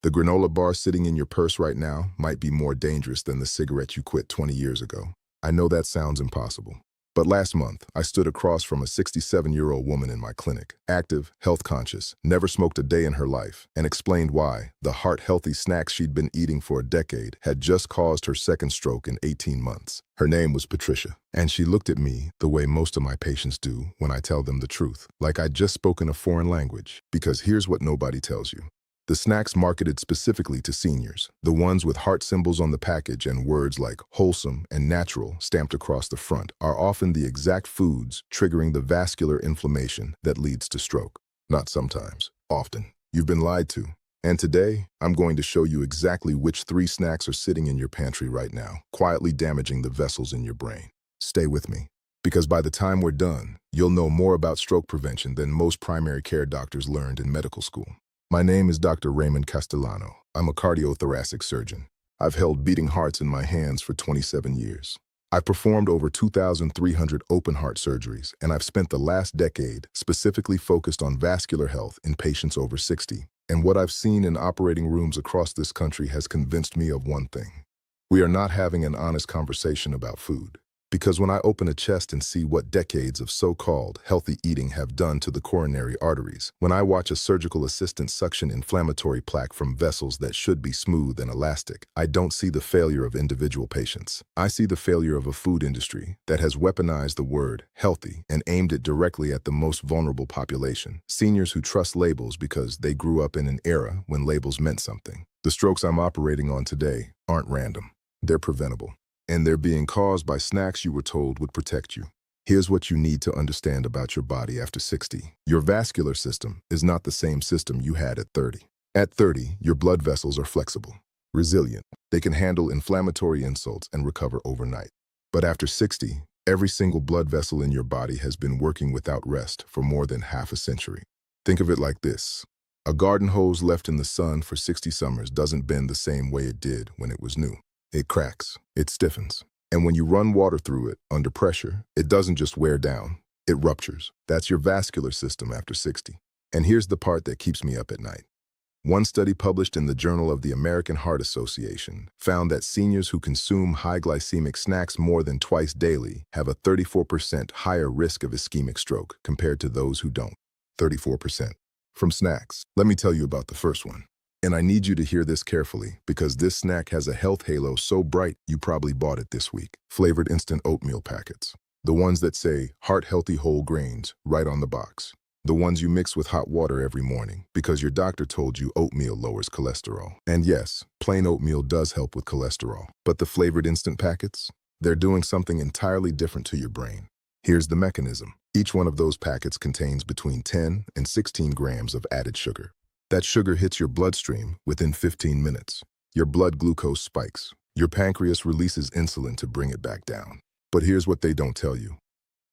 The granola bar sitting in your purse right now might be more dangerous than the cigarette you quit 20 years ago. I know that sounds impossible. But last month, I stood across from a 67-year-old woman in my clinic, active, health-conscious, never smoked a day in her life, and explained why the heart-healthy snacks she'd been eating for a decade had just caused her second stroke in 18 months. Her name was Patricia, and she looked at me the way most of my patients do when I tell them the truth, like I'd just spoken a foreign language, because here's what nobody tells you. The snacks marketed specifically to seniors, the ones with heart symbols on the package and words like wholesome and natural stamped across the front, are often the exact foods triggering the vascular inflammation that leads to stroke. Not sometimes, often. You've been lied to. And today, I'm going to show you exactly which 3 snacks are sitting in your pantry right now, quietly damaging the vessels in your brain. Stay with me, because by the time we're done, you'll know more about stroke prevention than most primary care doctors learned in medical school. My name is Dr. Raymond Castellano. I'm a cardiothoracic surgeon. I've held beating hearts in my hands for 27 years. I've performed over 2,300 open heart surgeries, and I've spent the last decade specifically focused on vascular health in patients over 60. And what I've seen in operating rooms across this country has convinced me of one thing. We are not having an honest conversation about food. Because when I open a chest and see what decades of so-called healthy eating have done to the coronary arteries, when I watch a surgical assistant suction inflammatory plaque from vessels that should be smooth and elastic, I don't see the failure of individual patients. I see the failure of a food industry that has weaponized the word healthy and aimed it directly at the most vulnerable population, seniors who trust labels because they grew up in an era when labels meant something. The strokes I'm operating on today aren't random. They're preventable. And they're being caused by snacks you were told would protect you. Here's what you need to understand about your body after 60. Your vascular system is not the same system you had at 30. At 30, your blood vessels are flexible, resilient. They can handle inflammatory insults and recover overnight. But after 60, every single blood vessel in your body has been working without rest for more than half a century. Think of it like this. A garden hose left in the sun for 60 summers doesn't bend the same way it did when it was new. It cracks, it stiffens. And when you run water through it under pressure, it doesn't just wear down, it ruptures. That's your vascular system after 60. And here's the part that keeps me up at night. One study published in the Journal of the American Heart Association found that seniors who consume high glycemic snacks more than twice daily have a 34% higher risk of ischemic stroke compared to those who don't. 34%. From snacks, let me tell you about the first one. And I need you to hear this carefully, because this snack has a health halo so bright you probably bought it this week. Flavored instant oatmeal packets. The ones that say heart-healthy whole grains right on the box. The ones you mix with hot water every morning because your doctor told you oatmeal lowers cholesterol. And yes, plain oatmeal does help with cholesterol. But the flavored instant packets? They're doing something entirely different to your brain. Here's the mechanism. Each one of those packets contains between 10 and 16 grams of added sugar. That sugar hits your bloodstream within 15 minutes. Your blood glucose spikes. Your pancreas releases insulin to bring it back down. But here's what they don't tell you.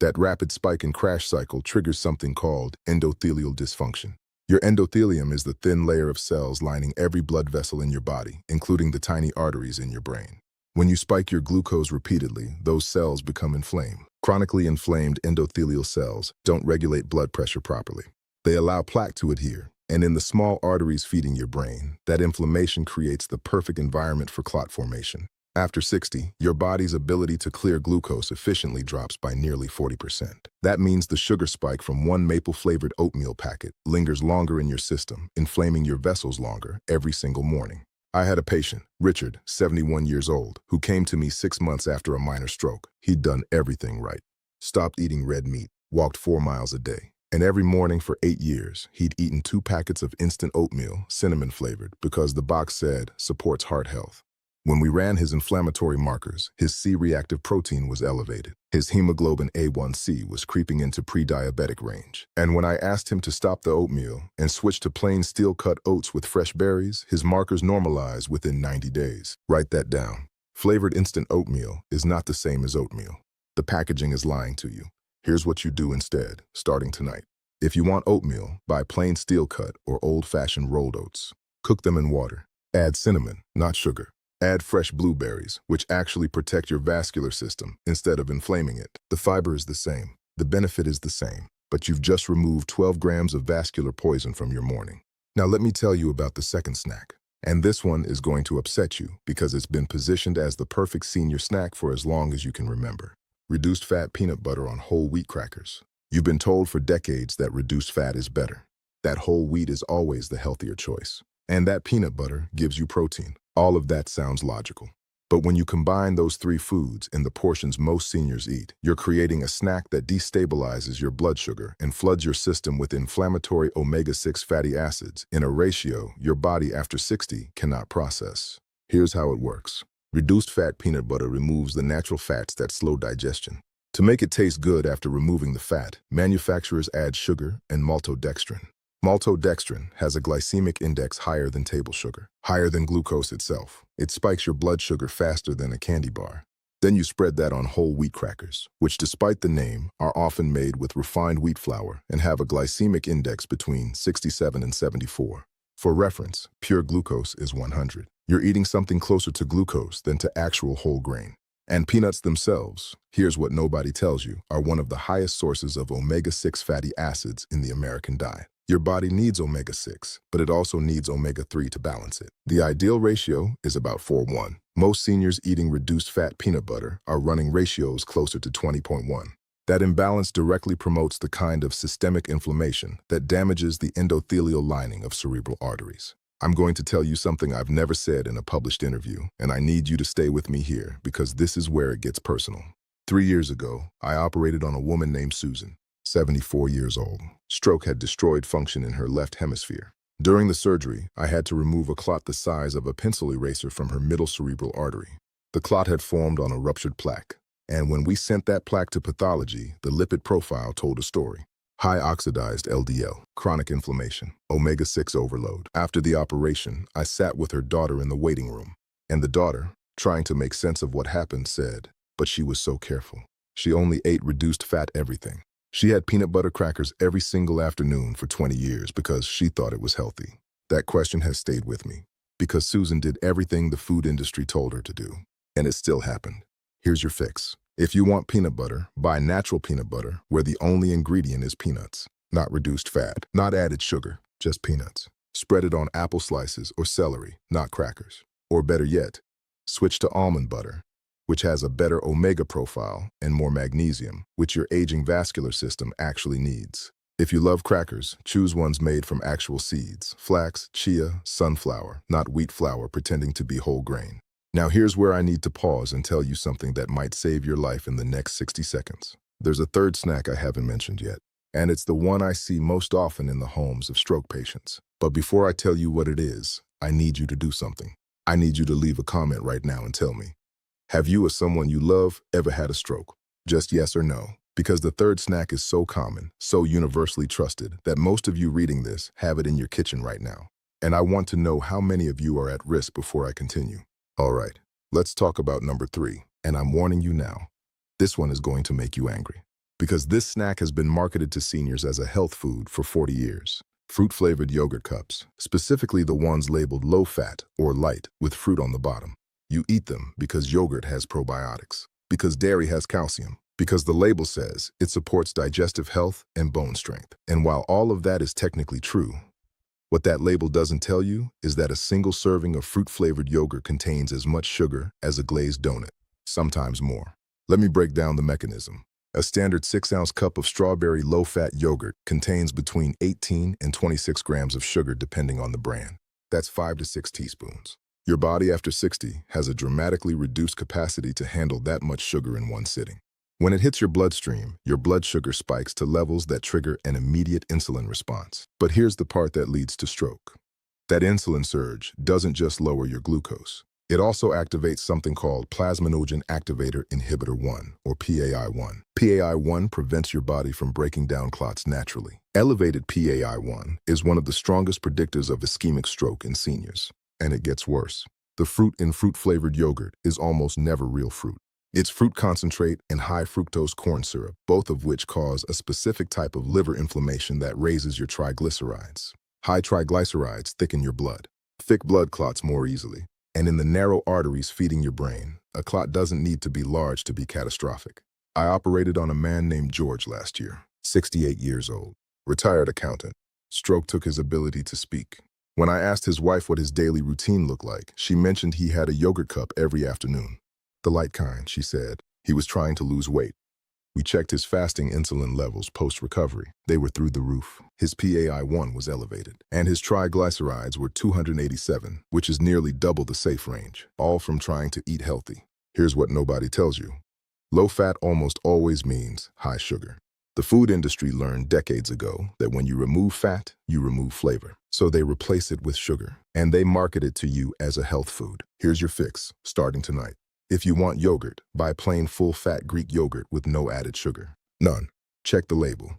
That rapid spike and crash cycle triggers something called endothelial dysfunction. Your endothelium is the thin layer of cells lining every blood vessel in your body, including the tiny arteries in your brain. When you spike your glucose repeatedly, those cells become inflamed. Chronically inflamed endothelial cells don't regulate blood pressure properly. They allow plaque to adhere. And in the small arteries feeding your brain, that inflammation creates the perfect environment for clot formation. After 60, your body's ability to clear glucose efficiently drops by nearly 40%. That means the sugar spike from one maple-flavored oatmeal packet lingers longer in your system, inflaming your vessels longer every single morning. I had a patient, Richard, 71 years old, who came to me 6 months after a minor stroke. He'd done everything right. Stopped eating red meat, walked 4 miles a day. And every morning for 8 years, he'd eaten 2 packets of instant oatmeal, cinnamon flavored, because the box said, supports heart health. When we ran his inflammatory markers, his C-reactive protein was elevated. His hemoglobin A1C was creeping into pre-diabetic range. And when I asked him to stop the oatmeal and switch to plain steel-cut oats with fresh berries, his markers normalized within 90 days. Write that down. Flavored instant oatmeal is not the same as oatmeal. The packaging is lying to you. Here's what you do instead, starting tonight. If you want oatmeal, buy plain steel-cut or old-fashioned rolled oats. Cook them in water. Add cinnamon, not sugar. Add fresh blueberries, which actually protect your vascular system instead of inflaming it. The fiber is the same. The benefit is the same. But you've just removed 12 grams of vascular poison from your morning. Now let me tell you about the second snack. And this one is going to upset you because it's been positioned as the perfect senior snack for as long as you can remember. Reduced fat peanut butter on whole wheat crackers. You've been told for decades that reduced fat is better. That whole wheat is always the healthier choice. And that peanut butter gives you protein. All of that sounds logical. But when you combine those three foods in the portions most seniors eat, you're creating a snack that destabilizes your blood sugar and floods your system with inflammatory omega-6 fatty acids in a ratio your body after 60 cannot process. Here's how it works. Reduced fat peanut butter removes the natural fats that slow digestion. To make it taste good after removing the fat, manufacturers add sugar and maltodextrin. Maltodextrin has a glycemic index higher than table sugar, higher than glucose itself. It spikes your blood sugar faster than a candy bar. Then you spread that on whole wheat crackers, which despite the name, are often made with refined wheat flour and have a glycemic index between 67 and 74. For reference, pure glucose is 100. You're eating something closer to glucose than to actual whole grain. And peanuts themselves, here's what nobody tells you, are one of the highest sources of omega-6 fatty acids in the American diet. Your body needs omega-6, but it also needs omega-3 to balance it. The ideal ratio is about 4:1. Most seniors eating reduced fat peanut butter are running ratios closer to 20.1. That imbalance directly promotes the kind of systemic inflammation that damages the endothelial lining of cerebral arteries. I'm going to tell you something I've never said in a published interview, and I need you to stay with me here because this is where it gets personal. 3 years ago, I operated on a woman named Susan, 74 years old. Stroke had destroyed function in her left hemisphere. During the surgery, I had to remove a clot the size of a pencil eraser from her middle cerebral artery. The clot had formed on a ruptured plaque, and when we sent that plaque to pathology, the lipid profile told a story. High oxidized LDL, chronic inflammation, omega-6 overload. After the operation, I sat with her daughter in the waiting room, and the daughter, trying to make sense of what happened, said, but she was so careful. She only ate reduced fat everything. She had peanut butter crackers every single afternoon for 20 years because she thought it was healthy. That question has stayed with me because Susan did everything the food industry told her to do, and it still happened. Here's your fix. If you want peanut butter, buy natural peanut butter where the only ingredient is peanuts, not reduced fat, not added sugar, just peanuts. Spread it on apple slices or celery, not crackers. Or better yet, switch to almond butter, which has a better omega profile and more magnesium, which your aging vascular system actually needs. If you love crackers, choose ones made from actual seeds, flax, chia, sunflower, not wheat flour pretending to be whole grain. Now here's where I need to pause and tell you something that might save your life in the next 60 seconds. There's a third snack I haven't mentioned yet, and it's the one I see most often in the homes of stroke patients. But before I tell you what it is, I need you to do something. I need you to leave a comment right now and tell me. Have you or someone you love ever had a stroke? Just yes or no. Because the third snack is so common, so universally trusted, that most of you reading this have it in your kitchen right now. And I want to know how many of you are at risk before I continue. All right, let's talk about number 3. And I'm warning you now, this one is going to make you angry. Because this snack has been marketed to seniors as a health food for 40 years. Fruit-flavored yogurt cups, specifically the ones labeled low-fat or light with fruit on the bottom. You eat them because yogurt has probiotics, because dairy has calcium, because the label says it supports digestive health and bone strength. And while all of that is technically true, what that label doesn't tell you is that a single serving of fruit-flavored yogurt contains as much sugar as a glazed donut, sometimes more. Let me break down the mechanism. A standard 6-ounce cup of strawberry low-fat yogurt contains between 18 and 26 grams of sugar depending on the brand. That's 5 to 6 teaspoons. Your body after 60 has a dramatically reduced capacity to handle that much sugar in one sitting. When it hits your bloodstream, your blood sugar spikes to levels that trigger an immediate insulin response. But here's the part that leads to stroke. That insulin surge doesn't just lower your glucose. It also activates something called plasminogen activator inhibitor 1, or PAI-1. PAI-1 prevents your body from breaking down clots naturally. Elevated PAI-1 is one of the strongest predictors of ischemic stroke in seniors. And it gets worse. The fruit in fruit-flavored yogurt is almost never real fruit. It's fruit concentrate and high fructose corn syrup, both of which cause a specific type of liver inflammation that raises your triglycerides. High triglycerides thicken your blood. Thick blood clots more easily. And in the narrow arteries feeding your brain, a clot doesn't need to be large to be catastrophic. I operated on a man named George last year, 68 years old, retired accountant. Stroke took his ability to speak. When I asked his wife what his daily routine looked like, she mentioned he had a yogurt cup every afternoon. The light kind, she said. He was trying to lose weight. We checked his fasting insulin levels post-recovery. They were through the roof. His PAI-1 was elevated, and his triglycerides were 287, which is nearly double the safe range, all from trying to eat healthy. Here's what nobody tells you. Low fat almost always means high sugar. The food industry learned decades ago that when you remove fat, you remove flavor. So they replace it with sugar, and they market it to you as a health food. Here's your fix, starting tonight. If you want yogurt, buy plain full-fat Greek yogurt with no added sugar. None. Check the label.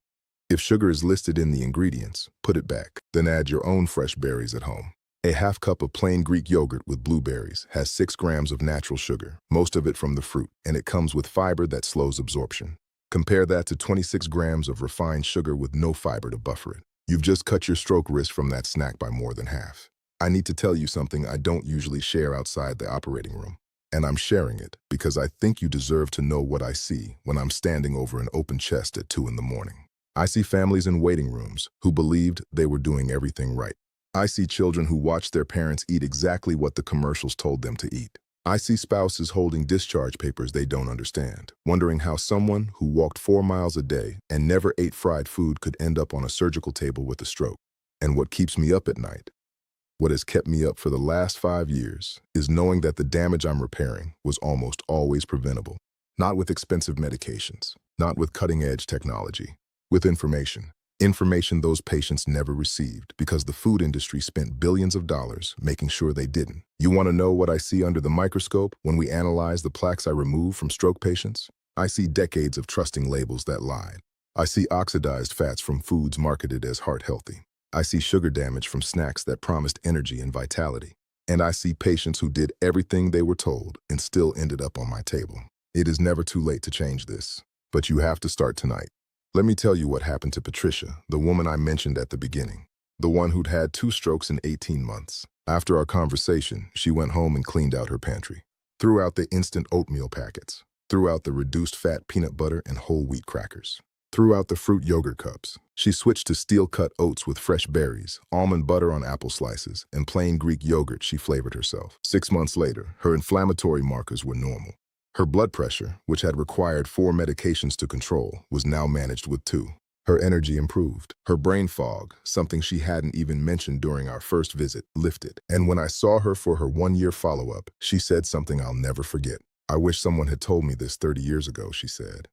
If sugar is listed in the ingredients, put it back. Then add your own fresh berries at home. A half cup of plain Greek yogurt with blueberries has 6 grams of natural sugar, most of it from the fruit, and it comes with fiber that slows absorption. Compare that to 26 grams of refined sugar with no fiber to buffer it. You've just cut your stroke risk from that snack by more than half. I need to tell you something I don't usually share outside the operating room. And I'm sharing it because I think you deserve to know what I see when I'm standing over an open chest at 2 in the morning. I see families in waiting rooms who believed they were doing everything right. I see children who watched their parents eat exactly what the commercials told them to eat. I see spouses holding discharge papers they don't understand, wondering how someone who walked 4 miles a day and never ate fried food could end up on a surgical table with a stroke. And what keeps me up at night, what has kept me up for the last 5 years, is knowing that the damage I'm repairing was almost always preventable. Not with expensive medications, not with cutting-edge technology, with information. Information those patients never received because the food industry spent billions of dollars making sure they didn't. You want to know what I see under the microscope when we analyze the plaques I remove from stroke patients? I see decades of trusting labels that lied. I see oxidized fats from foods marketed as heart-healthy. I see sugar damage from snacks that promised energy and vitality. And I see patients who did everything they were told and still ended up on my table. It is never too late to change this, but you have to start tonight. Let me tell you what happened to Patricia, the woman I mentioned at the beginning, the one who'd had 2 strokes in 18 months. After our conversation, she went home and cleaned out her pantry, threw out the instant oatmeal packets, threw out the reduced fat peanut butter and whole wheat crackers, threw out the fruit yogurt cups. She switched to steel-cut oats with fresh berries, almond butter on apple slices, and plain Greek yogurt she flavored herself. 6 months later, her inflammatory markers were normal. Her blood pressure, which had required 4 medications to control, was now managed with 2. Her energy improved. Her brain fog, something she hadn't even mentioned during our first visit, lifted. And when I saw her for her 1-year follow-up, she said something I'll never forget. "I wish someone had told me this 30 years ago," she said.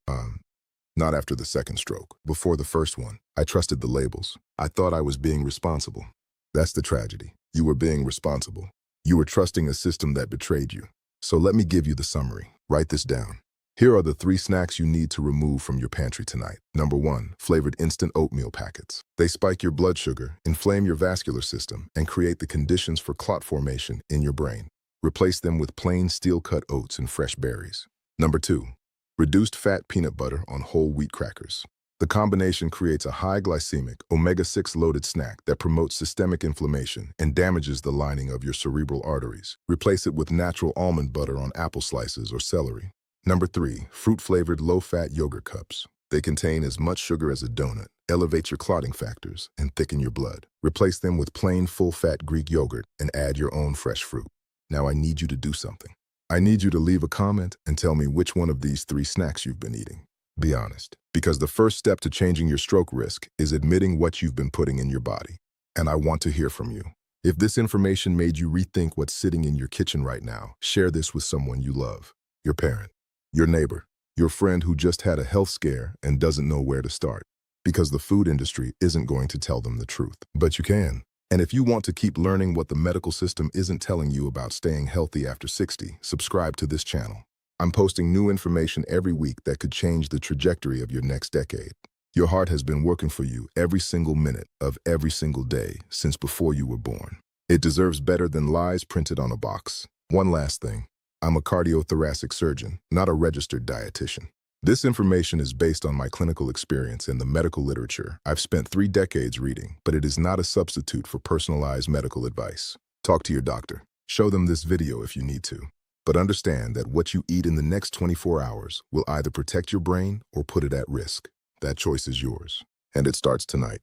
Not after the second stroke. Before the first one, I trusted the labels. I thought I was being responsible. That's the tragedy. You were being responsible. You were trusting a system that betrayed you. So let me give you the summary. Write this down. Here are the 3 snacks you need to remove from your pantry tonight. Number 1, flavored instant oatmeal packets. They spike your blood sugar, inflame your vascular system, and create the conditions for clot formation in your brain. Replace them with plain steel-cut oats and fresh berries. Number 2, reduced fat peanut butter on whole wheat crackers. The combination creates a high glycemic, omega-6 loaded snack that promotes systemic inflammation and damages the lining of your cerebral arteries. Replace it with natural almond butter on apple slices or celery. Number 3, fruit-flavored low-fat yogurt cups. They contain as much sugar as a donut, elevate your clotting factors, and thicken your blood. Replace them with plain full-fat Greek yogurt and add your own fresh fruit. Now I need you to do something. I need you to leave a comment and tell me which one of these 3 snacks you've been eating. Be honest, because the first step to changing your stroke risk is admitting what you've been putting in your body. And I want to hear from you. If this information made you rethink what's sitting in your kitchen right now, share this with someone you love. Your parent, your neighbor, your friend who just had a health scare and doesn't know where to start. Because the food industry isn't going to tell them the truth. But you can. And if you want to keep learning what the medical system isn't telling you about staying healthy after 60, subscribe to this channel. I'm posting new information every week that could change the trajectory of your next decade. Your heart has been working for you every single minute of every single day since before you were born. It deserves better than lies printed on a box. One last thing. I'm a cardiothoracic surgeon, not a registered dietitian. This information is based on my clinical experience and the medical literature I've spent 3 decades reading, but it is not a substitute for personalized medical advice. Talk to your doctor. Show them this video if you need to. But understand that what you eat in the next 24 hours will either protect your brain or put it at risk. That choice is yours. And it starts tonight.